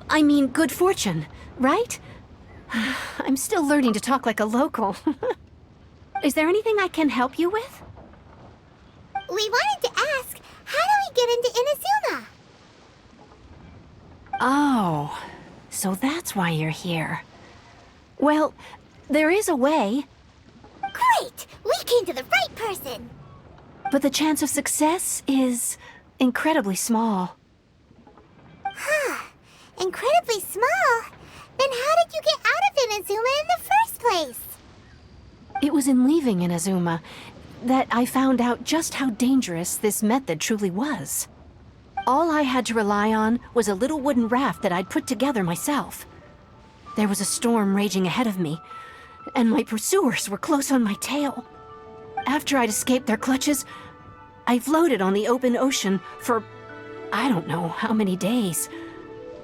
I mean good fortune, right? I'm still learning to talk like a local. Is there anything I can help you with? We wanted to ask, how do we get into Inazuma? Oh, so that's why you're here. Well, there is a way. Great! We came to the right person! But the chance of success is incredibly small. Incredibly small? Then how did you get out of Inazuma in the first place? It was in leaving Inazuma that I found out just how dangerous this method truly was. All I had to rely on was a little wooden raft that I'd put together myself. There was a storm raging ahead of me, and my pursuers were close on my tail. After I'd escaped their clutches, I floated on the open ocean for I don't know how many days.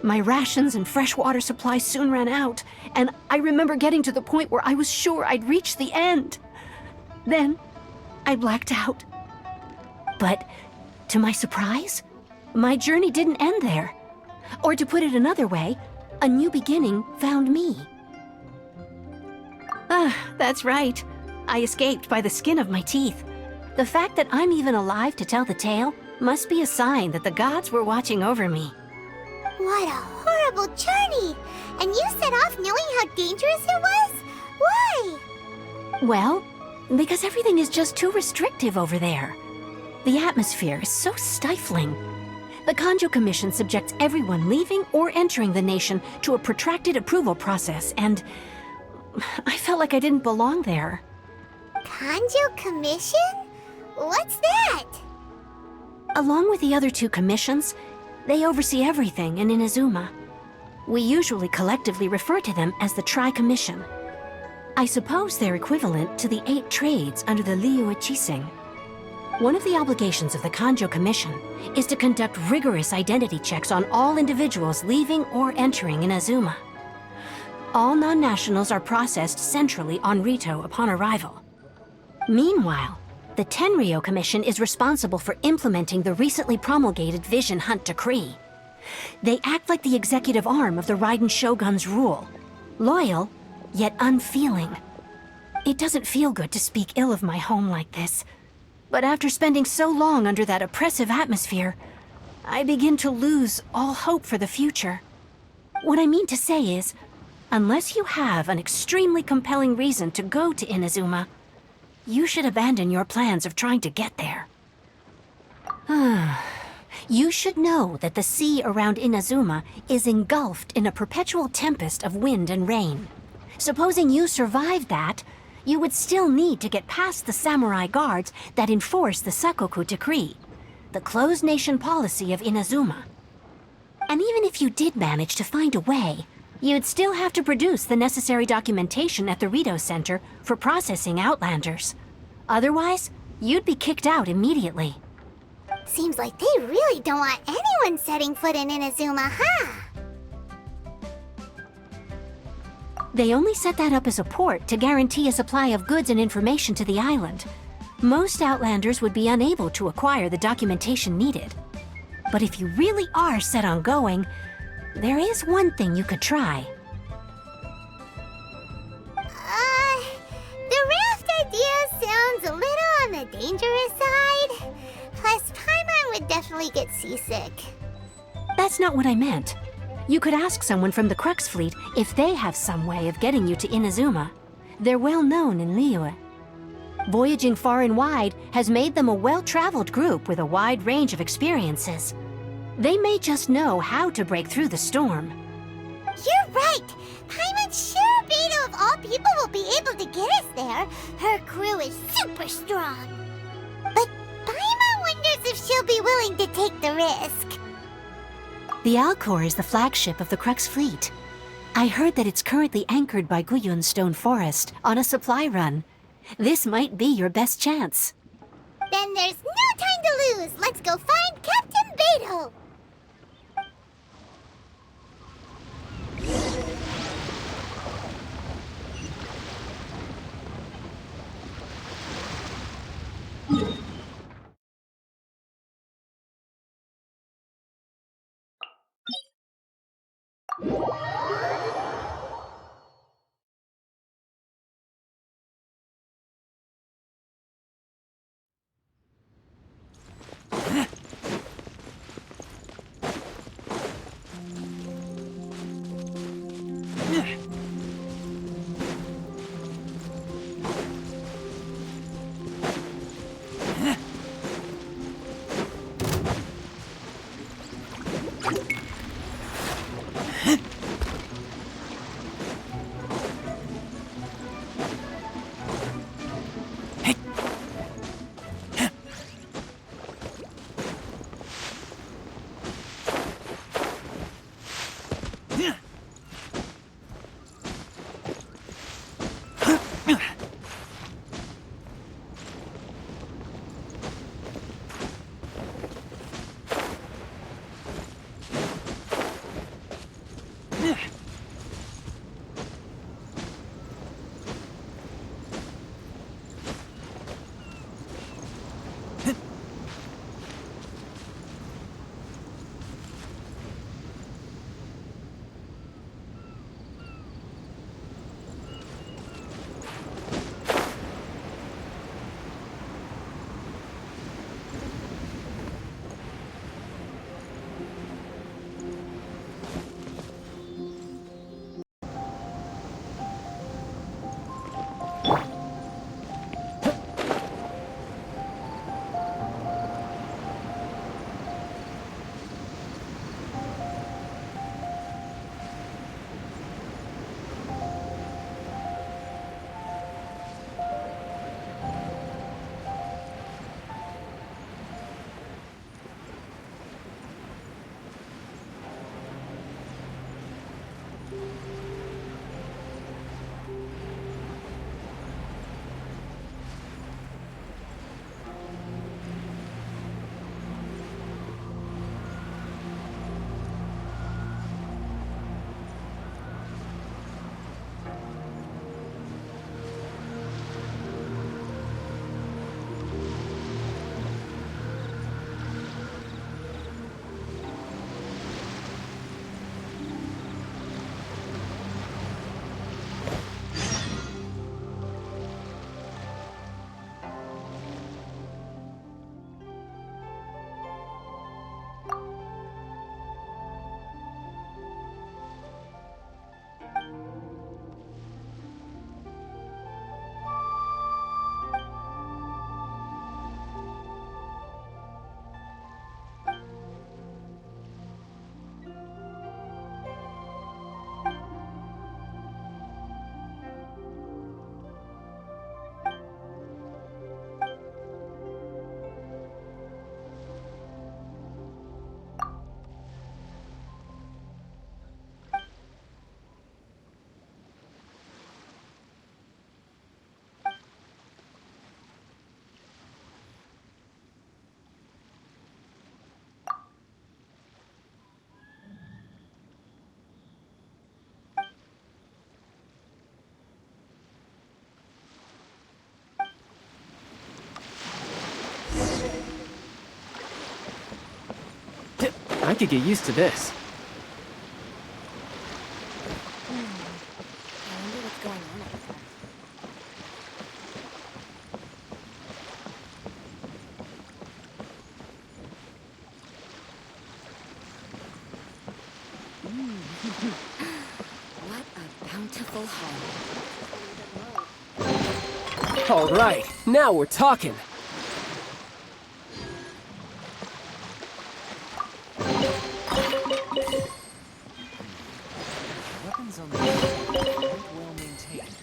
My rations and fresh water supply soon ran out, and I remember getting to the point where I was sure I'd reached the end. Then, I blacked out. But, to my surprise, my journey didn't end there. Or to put it another way, a new beginning found me. That's right. I escaped by the skin of my teeth. The fact that I'm even alive to tell the tale must be a sign that the gods were watching over me. What a horrible journey! And you set off knowing how dangerous it was? Why? Well, because everything is just too restrictive over there. The atmosphere is so stifling. The Kanjo Commission subjects everyone leaving or entering the nation to a protracted approval process, and I felt like I didn't belong there. Kanjo Commission? What's that? Along with the other two commissions, they oversee everything in Inazuma. We usually collectively refer to them as the Tri-Commission. I suppose they're equivalent to the 8 trades under the Liu Ichising. One of the obligations of the Kanjo Commission is to conduct rigorous identity checks on all individuals leaving or entering Inazuma. All non-nationals are processed centrally on Rito upon arrival. Meanwhile, the Tenryo Commission is responsible for implementing the recently promulgated Vision Hunt Decree. They act like the executive arm of the Raiden Shogun's rule. Loyal, yet unfeeling. It doesn't feel good to speak ill of my home like this, but after spending so long under that oppressive atmosphere, I begin to lose all hope for the future. What I mean to say is, unless you have an extremely compelling reason to go to Inazuma, you should abandon your plans of trying to get there. You should know that the sea around Inazuma is engulfed in a perpetual tempest of wind and rain. Supposing you survived that, you would still need to get past the samurai guards that enforce the Sakoku Decree, the closed nation policy of Inazuma. And even if you did manage to find a way, you'd still have to produce the necessary documentation at the Rito Center for processing Outlanders. Otherwise, you'd be kicked out immediately. Seems like they really don't want anyone setting foot in Inazuma, huh? They only set that up as a port to guarantee a supply of goods and information to the island. Most Outlanders would be unable to acquire the documentation needed. But if you really are set on going, there is one thing you could try. The raft idea sounds a little on the dangerous side. Plus, Paimon would definitely get seasick. That's not what I meant. You could ask someone from the Crux Fleet if they have some way of getting you to Inazuma. They're well known in Liyue. Voyaging far and wide has made them a well-traveled group with a wide range of experiences. They may just know how to break through the storm. You're right! Paimon's sure Beidou of all people will be able to get us there. Her crew is super strong. But Paimon wonders if she'll be willing to take the risk. The Alcor is the flagship of the Crux Fleet. I heard that it's currently anchored by Guyun Stone Forest on a supply run. This might be your best chance. Then there's no time to lose. Let's go find Captain Beidou. I could get used to this. I wonder what's going on up there. What a bountiful home. All right, now we're talking. Weapons on the ground aren't well maintained.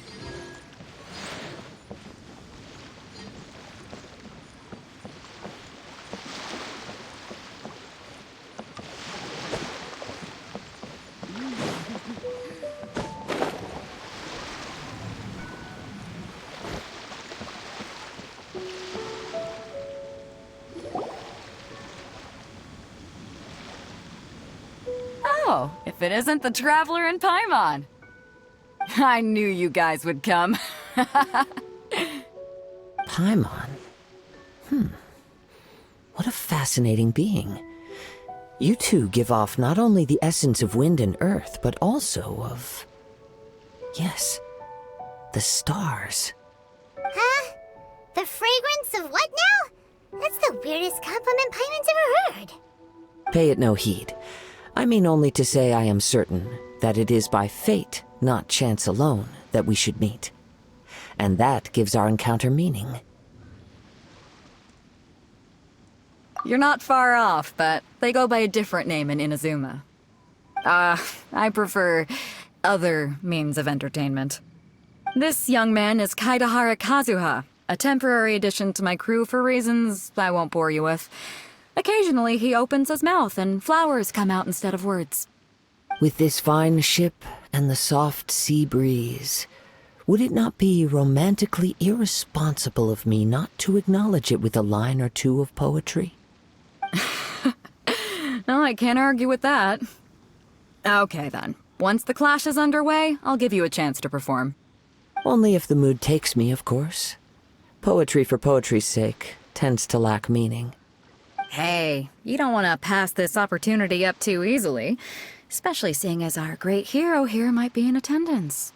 Oh, if it isn't the Traveler and Paimon. I knew you guys would come. Paimon? What a fascinating being. You two give off not only the essence of wind and earth, but also of... yes, the stars. Huh? The fragrance of what now? That's the weirdest compliment Paimon's ever heard. Pay it no heed. I mean only to say I am certain that it is by fate, not chance alone, that we should meet. And that gives our encounter meaning. You're not far off, but they go by a different name in Inazuma. I prefer other means of entertainment. This young man is Kaedehara Kazuha, a temporary addition to my crew for reasons I won't bore you with. Occasionally, he opens his mouth and flowers come out instead of words. With this fine ship and the soft sea breeze, would it not be romantically irresponsible of me not to acknowledge it with a line or two of poetry? Well, I can't argue with that. Okay, then. Once the clash is underway, I'll give you a chance to perform. Only if the mood takes me, of course. Poetry for poetry's sake tends to lack meaning. Hey, you don't want to pass this opportunity up too easily, especially seeing as our great hero here might be in attendance.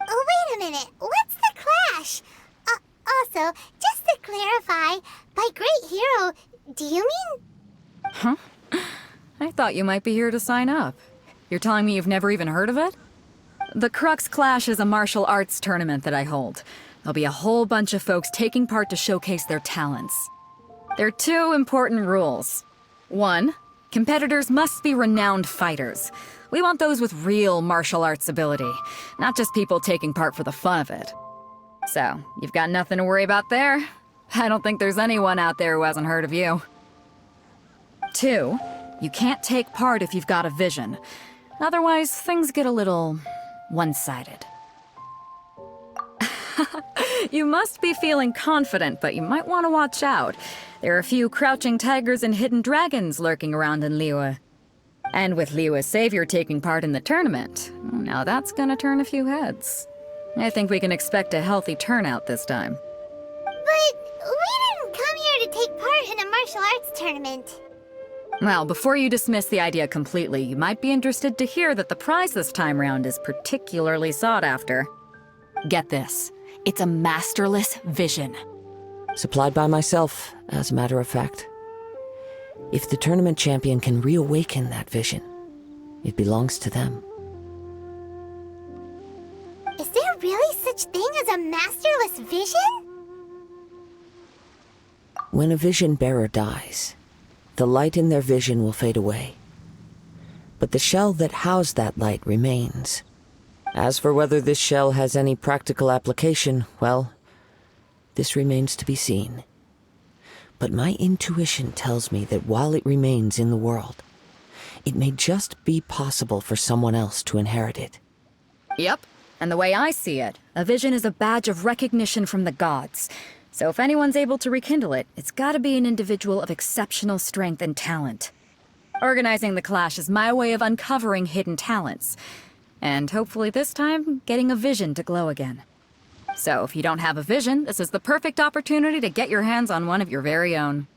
Oh, wait a minute. What's the clash? Also, just to clarify, by great hero, do you mean... Huh? I thought you might be here to sign up. You're telling me you've never even heard of it? The Crux Clash is a martial arts tournament that I hold. There'll be a whole bunch of folks taking part to showcase their talents. There are 2 important rules. 1, competitors must be renowned fighters. We want those with real martial arts ability, not just people taking part for the fun of it. So, you've got nothing to worry about there. I don't think there's anyone out there who hasn't heard of you. 2, you can't take part if you've got a vision. Otherwise, things get a little one-sided. You must be feeling confident, but you might want to watch out. There are a few crouching tigers and hidden dragons lurking around in Liyue. And with Liyue's savior taking part in the tournament, now that's gonna turn a few heads. I think we can expect a healthy turnout this time. But we didn't come here to take part in a martial arts tournament. Well, before you dismiss the idea completely, you might be interested to hear that the prize this time round is particularly sought after. Get this. It's a masterless vision. Supplied by myself, as a matter of fact. If the tournament champion can reawaken that vision, it belongs to them. Is there really such thing as a masterless vision? When a vision bearer dies, the light in their vision will fade away. But the shell that housed that light remains. As for whether this shell has any practical application, well, this remains to be seen. But my intuition tells me that while it remains in the world, it may just be possible for someone else to inherit it. Yep. And the way I see it, a vision is a badge of recognition from the gods. So if anyone's able to rekindle it, it's gotta be an individual of exceptional strength and talent. Organizing the clash is my way of uncovering hidden talents. And hopefully this time, getting a vision to glow again. So if you don't have a vision, this is the perfect opportunity to get your hands on one of your very own.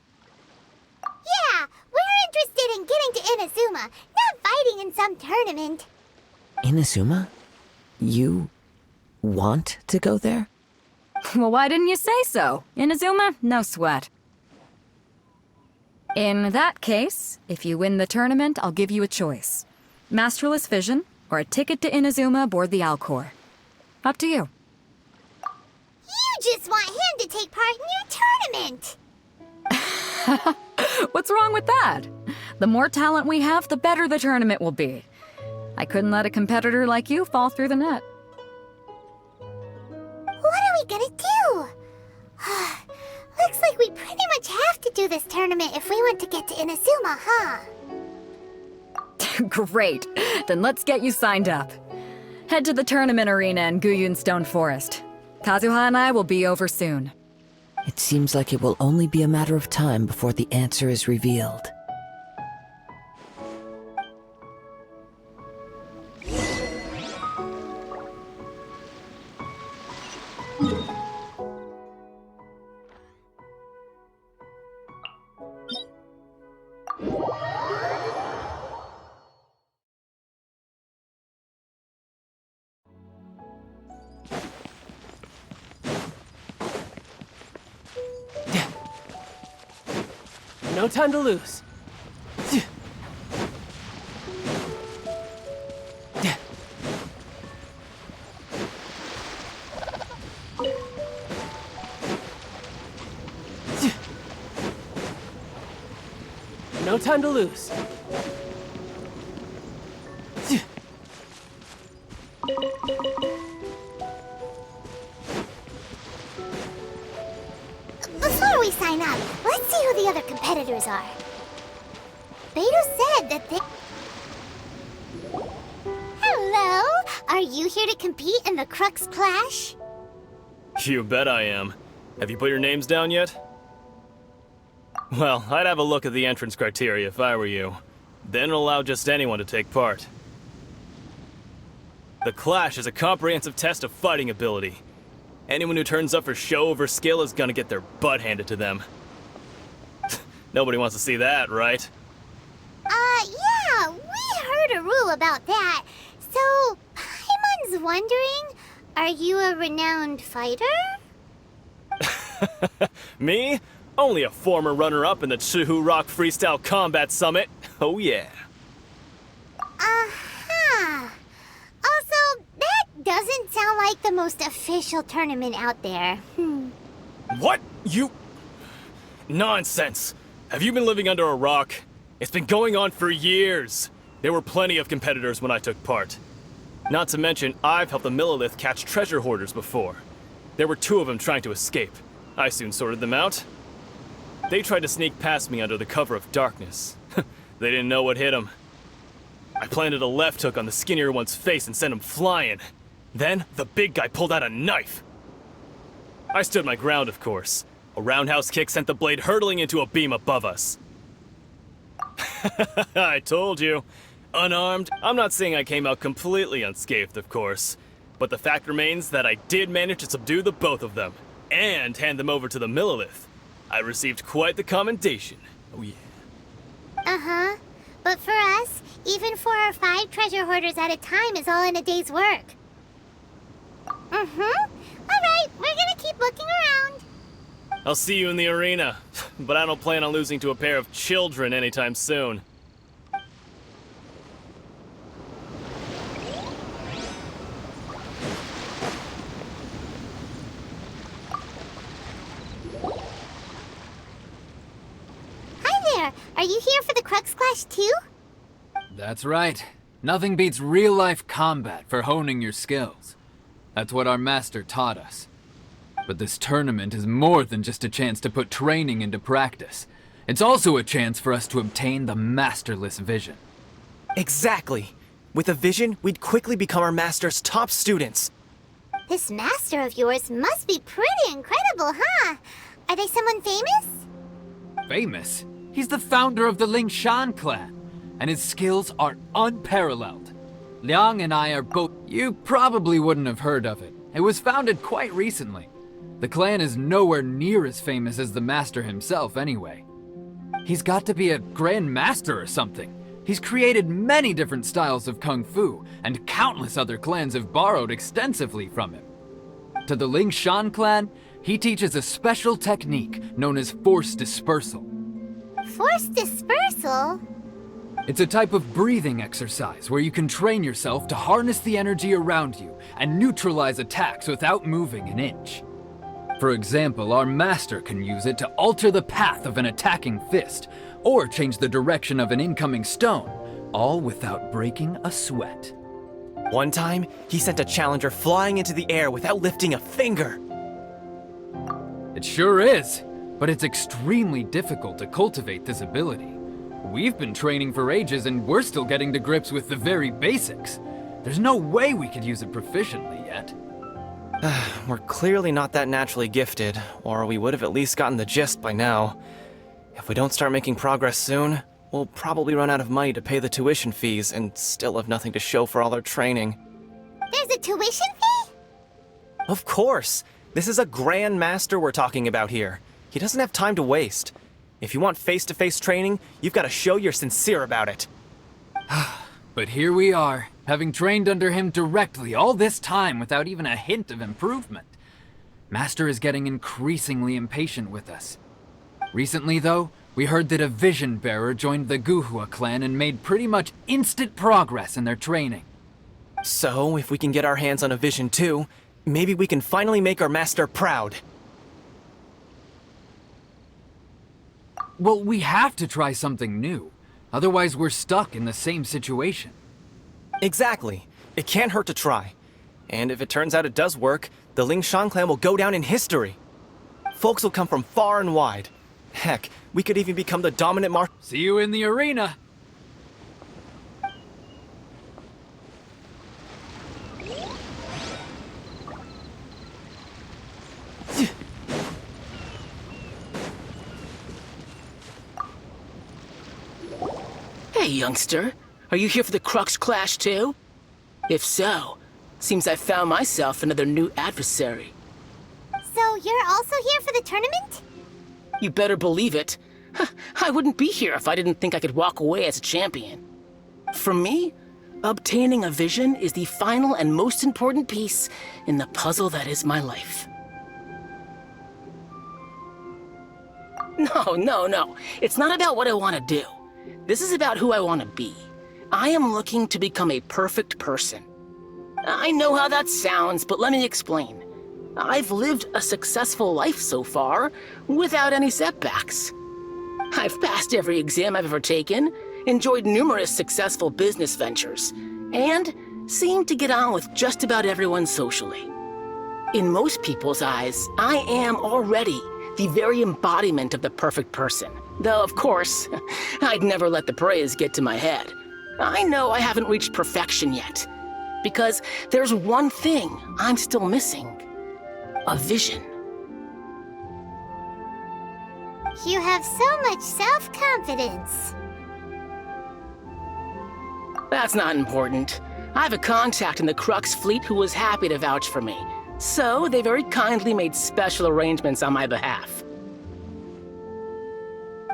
Yeah, we're interested in getting to Inazuma, not fighting in some tournament. Inazuma? You want to go there? Well, why didn't you say so? Inazuma? No sweat. In that case, if you win the tournament, I'll give you a choice. Masterless Vision, or a ticket to Inazuma aboard the Alcor. Up to you. You just want him to take part in your tournament! What's wrong with that? The more talent we have, the better the tournament will be. I couldn't let a competitor like you fall through the net. What are we gonna do? Looks like we pretty much have to do this tournament if we want to get to Inazuma, huh? Great. Then let's get you signed up. Head to the tournament arena in Guyun Stone Forest. Kazuha and I will be over soon. It seems like it will only be a matter of time before the answer is revealed. No time to lose. No time to lose. Before we sign up, let's see who the other competitors are. Beidou said that they... Hello? Are you here to compete in the Crux Clash? You bet I am. Have you put your names down yet? Well, I'd have a look at the entrance criteria if I were you. Then it'll allow just anyone to take part. The Clash is a comprehensive test of fighting ability. Anyone who turns up for show over skill is gonna get their butt handed to them. Nobody wants to see that, right? Yeah, we heard a rule about that. So, Paimon's wondering, are you a renowned fighter? Me? Only a former runner-up in the Chihu Rock Freestyle Combat Summit. Oh yeah. Uh-huh. Also, that doesn't sound like the most official tournament out there. What? You... Nonsense. Have you been living under a rock? It's been going on for years. There were plenty of competitors when I took part. Not to mention, I've helped the Millilith catch treasure hoarders before. There were 2 of them trying to escape. I soon sorted them out. They tried to sneak past me under the cover of darkness. They didn't know what hit them. I planted a left hook on the skinnier one's face and sent him flying. Then, the big guy pulled out a knife. I stood my ground, of course. A roundhouse kick sent the blade hurtling into a beam above us. I told you. Unarmed, I'm not saying I came out completely unscathed, of course. But the fact remains that I did manage to subdue the both of them, and hand them over to the Millilith. I received quite the commendation. Oh yeah. Uh-huh. But for us, even 4 or 5 treasure hoarders at a time is all in a day's work. Alright, we're gonna keep looking around. I'll see you in the arena, but I don't plan on losing to a pair of children anytime soon. Hi there, are you here for the Crux Clash too? That's right. Nothing beats real-life combat for honing your skills. That's what our master taught us. But this tournament is more than just a chance to put training into practice. It's also a chance for us to obtain the masterless vision. Exactly. With a vision, we'd quickly become our master's top students. This master of yours must be pretty incredible, huh? Are they someone famous? Famous? He's the founder of the Lingshan clan, and his skills are unparalleled. Liang and I are both... You probably wouldn't have heard of it. It was founded quite recently. The clan is nowhere near as famous as the master himself anyway. He's got to be a grand master or something. He's created many different styles of kung fu, and countless other clans have borrowed extensively from him. To the Lingshan clan, he teaches a special technique known as force dispersal. Force dispersal? It's a type of breathing exercise where you can train yourself to harness the energy around you and neutralize attacks without moving an inch. For example, our master can use it to alter the path of an attacking fist, or change the direction of an incoming stone, all without breaking a sweat. One time, he sent a challenger flying into the air without lifting a finger. It sure is, but it's extremely difficult to cultivate this ability. We've been training for ages and we're still getting to grips with the very basics. There's no way we could use it proficiently yet. We're clearly not that naturally gifted, or we would have at least gotten the gist by now. If we don't start making progress soon, we'll probably run out of money to pay the tuition fees and still have nothing to show for all our training. There's a tuition fee? Of course! This is a Grand Master we're talking about here. He doesn't have time to waste. If you want face-to-face training, you've got to show you're sincere about it. But here we are, having trained under him directly all this time without even a hint of improvement. Master is getting increasingly impatient with us. Recently, though, We heard that a vision bearer joined the Guhua clan and made pretty much instant progress in their training. So, if we can get our hands on a vision too, maybe we can finally make our master proud. Well, we have to try something new. Otherwise, we're stuck in the same situation. Exactly. It can't hurt to try. And if it turns out it does work, the Lingshan clan will go down in history. Folks will come from far and wide. Heck, we could even become the dominant See you in the arena! Hey, youngster. Are you here for the Crux Clash too? If so, seems I found myself another new adversary. So you're also here for the tournament? You better believe it. I wouldn't be here if I didn't think I could walk away as a champion. For me, obtaining a vision is the final and most important piece in the puzzle that is my life. No. It's not about what I want to do. This is about who I want to be. I am looking to become a perfect person. I know how that sounds, but let me explain. I've lived a successful life so far, without any setbacks. I've passed every exam I've ever taken, enjoyed numerous successful business ventures, and seemed to get on with just about everyone socially. In most people's eyes, I am already the very embodiment of the perfect person. Though, of course, I'd never let the praise get to my head. I know I haven't reached perfection yet, because there's one thing I'm still missing. A vision. You have so much self-confidence. That's not important. I have a contact in the Crux fleet who was happy to vouch for me. So they very kindly made special arrangements on my behalf.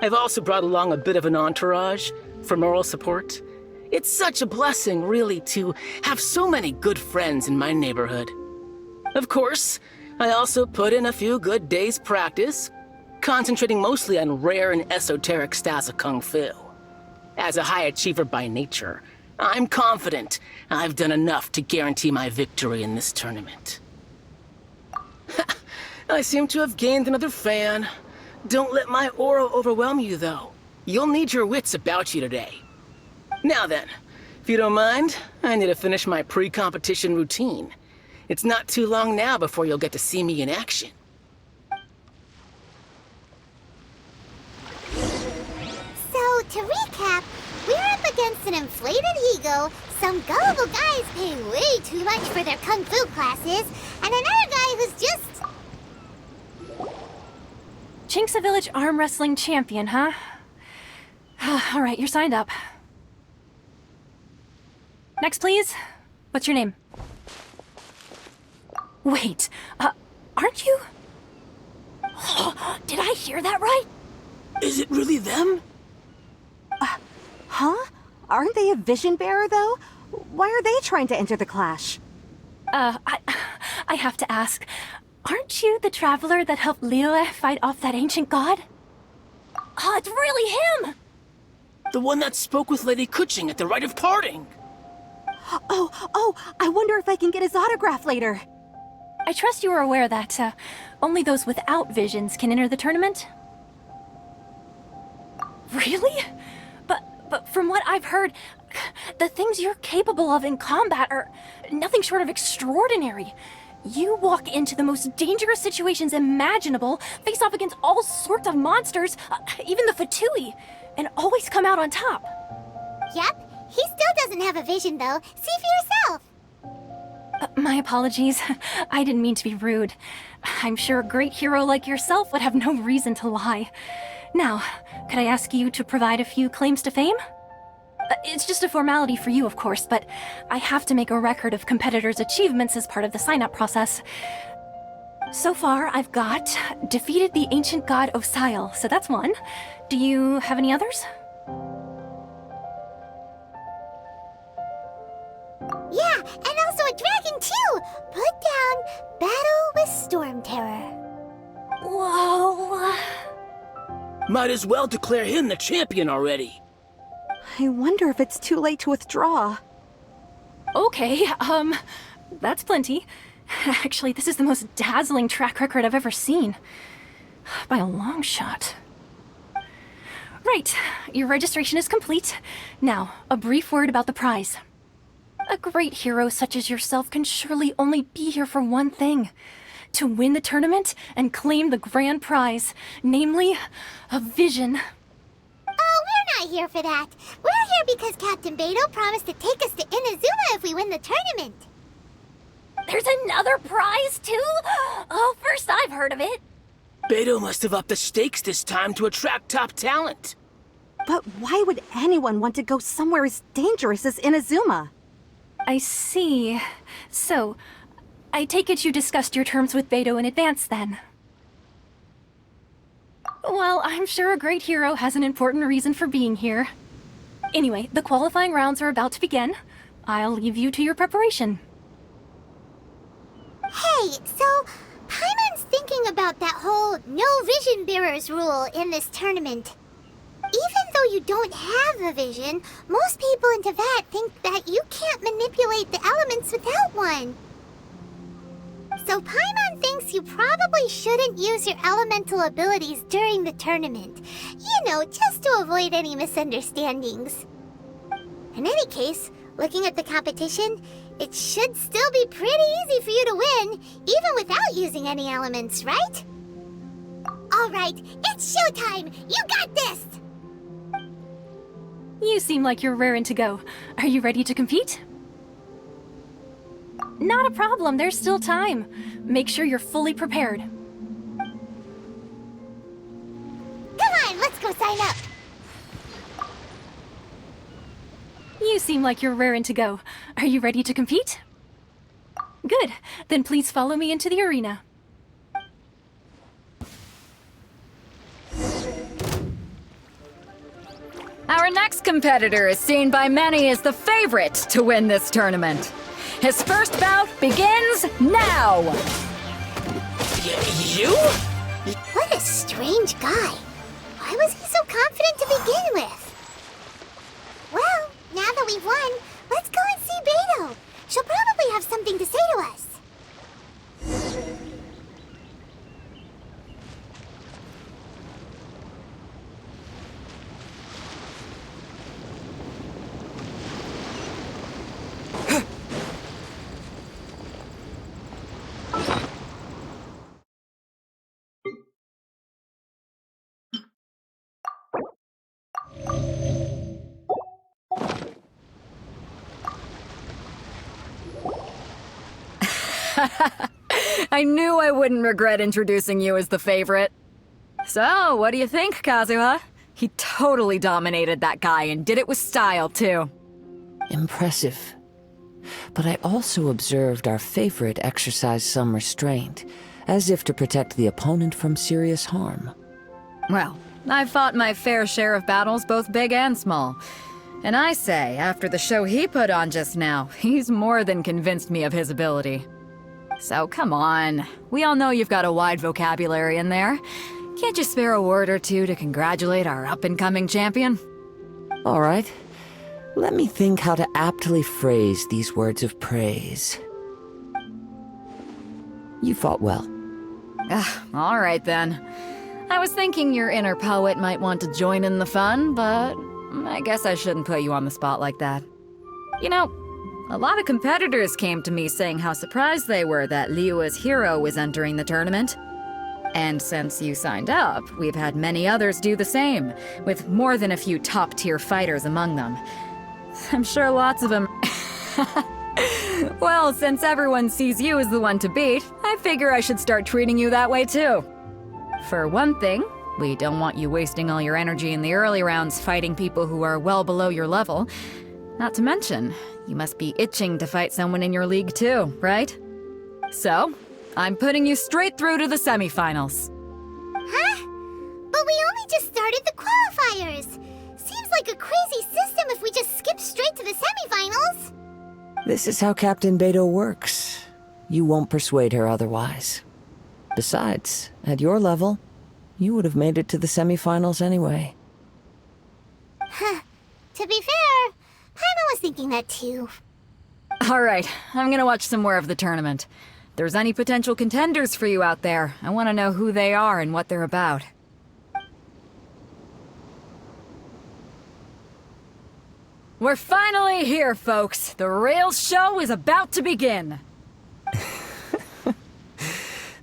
I've also brought along a bit of an entourage for moral support. It's such a blessing, really, to have so many good friends in my neighborhood. Of course, I also put in a few good days' practice, concentrating mostly on rare and esoteric styles of Kung Fu. As a high achiever by nature, I'm confident I've done enough to guarantee my victory in this tournament. I seem to have gained another fan. Don't let my aura overwhelm you, though. You'll need your wits about you today. Now then, if you don't mind, I need to finish my pre-competition routine. It's not too long now before you'll get to see me in action. So, to recap, we're up against an inflated ego, some gullible guys paying way too much for their kung fu classes, and another guy who's just... Chinksa Village arm wrestling champion, huh? All right, you're signed up. Next, please. What's your name? Wait, aren't you? Did I hear that right? Is it really them? Huh? Aren't they a vision bearer, though? Why are they trying to enter the clash? I have to ask, aren't you the traveler that helped Liyue fight off that ancient god? Oh, it's really him! The one that spoke with Lady Kuching at the rite of parting. Oh, I wonder if I can get his autograph later. I trust you are aware that, only those without visions can enter the tournament? Really? But from what I've heard, the things you're capable of in combat are nothing short of extraordinary. You walk into the most dangerous situations imaginable, face off against all sorts of monsters, even the Fatui, and always come out on top. Yep, he still doesn't have a vision, though. See for yourself. My apologies. I didn't mean to be rude. I'm sure a great hero like yourself would have no reason to lie. Now, could I ask you to provide a few claims to fame? It's just a formality for you, of course, but I have to make a record of competitors' achievements as part of the sign-up process. So far, I've got defeated the ancient god Osile, so that's one. Do you have any others? Yeah, and also a dragon, too! Put down Battle with Storm Terror. Whoa... Might as well declare him the champion already. I wonder if it's too late to withdraw. Okay, that's plenty. Actually, this is the most dazzling track record I've ever seen. By a long shot. Right, your registration is complete. Now, a brief word about the prize. A great hero such as yourself can surely only be here for one thing. To win the tournament and claim the grand prize, namely, a vision. Oh, we're not here for that. We're here because Captain Beidou promised to take us to Inazuma if we win the tournament. There's another prize, too? Oh, first I've heard of it. Beidou must have upped the stakes this time to attract top talent. But why would anyone want to go somewhere as dangerous as Inazuma? I see. So, I take it you discussed your terms with Beidou in advance, then? Well, I'm sure a great hero has an important reason for being here. Anyway, the qualifying rounds are about to begin. I'll leave you to your preparation. Hey, so Paimon's thinking about that whole no vision bearers rule in this tournament. Even though you don't have a vision, most people in Teyvat think that you can't manipulate the elements without one. So Paimon thinks you probably shouldn't use your elemental abilities during the tournament. You know, just to avoid any misunderstandings. In any case, looking at the competition, it should still be pretty easy for you to win, even without using any elements, right? Alright, it's showtime! You got this! You seem like you're raring to go. Are you ready to compete? Not a problem, there's still time. Make sure you're fully prepared. Come on, let's go sign up! You seem like you're raring to go. Are you ready to compete? Good. Then please follow me into the arena. Our next competitor is seen by many as the favorite to win this tournament. His first bout begins now! You? What a strange guy. Why was he so confident to begin with? Well, now that we've won, let's go and see Beidou. She'll probably have something to say to us. I knew I wouldn't regret introducing you as the favorite. So, what do you think, Kazuha? He totally dominated that guy and did it with style, too. Impressive. But I also observed our favorite exercise some restraint, as if to protect the opponent from serious harm. Well, I've fought my fair share of battles, both big and small. And I say, after the show he put on just now, he's more than convinced me of his ability. So come on, we all know you've got a wide vocabulary in there. Can't you spare a word or two to congratulate our up-and-coming champion? All right. Let me think how to aptly phrase these words of praise. You fought well. All right then. I was thinking your inner poet might want to join in the fun, but I guess I shouldn't put you on the spot like that. You know, a lot of competitors came to me saying how surprised they were that Liyue's hero was entering the tournament. And since you signed up, we've had many others do the same, with more than a few top-tier fighters among them. I'm sure lots of them... Well, since everyone sees you as the one to beat, I figure I should start treating you that way too. For one thing, we don't want you wasting all your energy in the early rounds fighting people who are well below your level. Not to mention, you must be itching to fight someone in your league too, right? So, I'm putting you straight through to the semifinals. Huh? But we only just started the qualifiers. Seems like a crazy system if we just skip straight to the semifinals. This is how Captain Beidou works. You won't persuade her otherwise. Besides, at your level, you would have made it to the semifinals anyway. To be fair, Paimon was thinking that too. Alright, I'm gonna watch some more of the tournament. If there's any potential contenders for you out there, I want to know who they are and what they're about. We're finally here, folks! The real show is about to begin!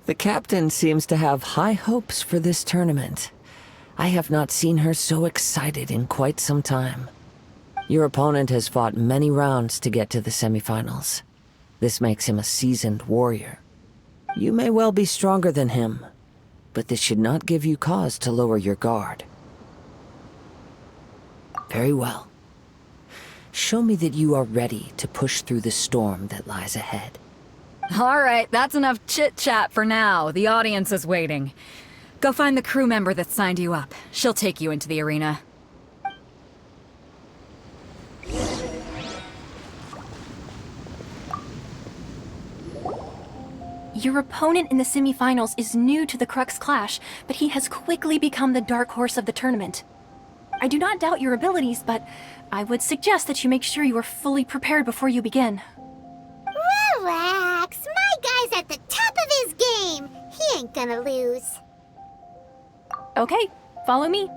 The captain seems to have high hopes for this tournament. I have not seen her so excited in quite some time. Your opponent has fought many rounds to get to the semifinals. This makes him a seasoned warrior. You may well be stronger than him, but this should not give you cause to lower your guard. Very well. Show me that you are ready to push through the storm that lies ahead. Alright, that's enough chit-chat for now. The audience is waiting. Go find the crew member that signed you up. She'll take you into the arena. Your opponent in the semifinals is new to the Crux Clash, but he has quickly become the dark horse of the tournament. I do not doubt your abilities, but I would suggest that you make sure you are fully prepared before you begin. Relax, my guy's at the top of his game. He ain't gonna lose. Okay, follow me.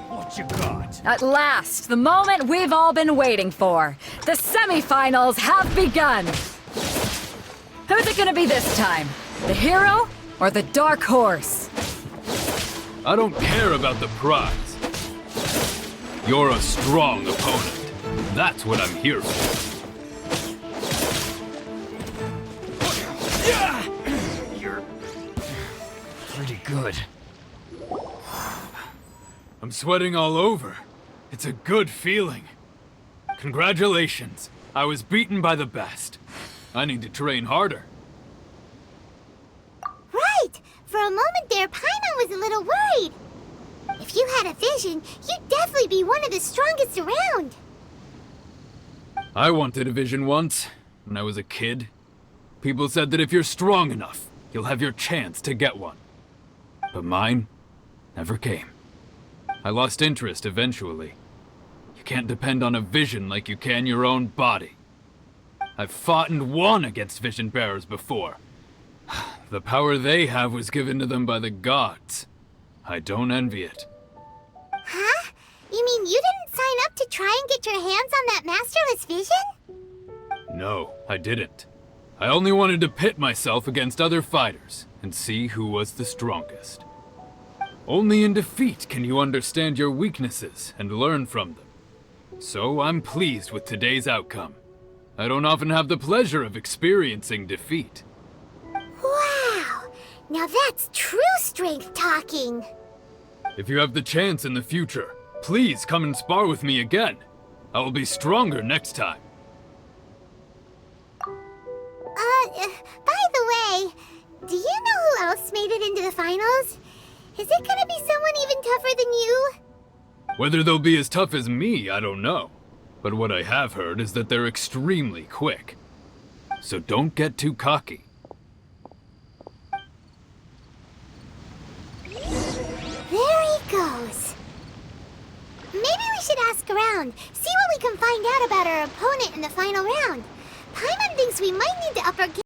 What you got? At last, the moment we've all been waiting for. The semifinals have begun! Who's it gonna be this time? The hero or the dark horse? I don't care about the prize. You're a strong opponent. That's what I'm here for. You're pretty good. I'm sweating all over. It's a good feeling. Congratulations. I was beaten by the best. I need to train harder. Right! For a moment there, Paimon was a little worried. If you had a vision, you'd definitely be one of the strongest around. I wanted a vision once, when I was a kid. People said that if you're strong enough, you'll have your chance to get one. But mine never came. I lost interest eventually. You can't depend on a vision like you can your own body. I've fought and won against vision bearers before. The power they have was given to them by the gods. I don't envy it. Huh? You mean you didn't sign up to try and get your hands on that masterless vision? No, I didn't. I only wanted to pit myself against other fighters and see who was the strongest. Only in defeat can you understand your weaknesses and learn from them. So I'm pleased with today's outcome. I don't often have the pleasure of experiencing defeat. Wow! Now that's true strength talking. If you have the chance in the future, please come and spar with me again. I will be stronger next time. By the way, do you know who else made it into the finals? Is it gonna be someone even tougher than you? Whether they'll be as tough as me, I don't know. But what I have heard is that they're extremely quick. So don't get too cocky. There he goes. Maybe we should ask around, see what we can find out about our opponent in the final round. Paimon thinks we might need to up our game.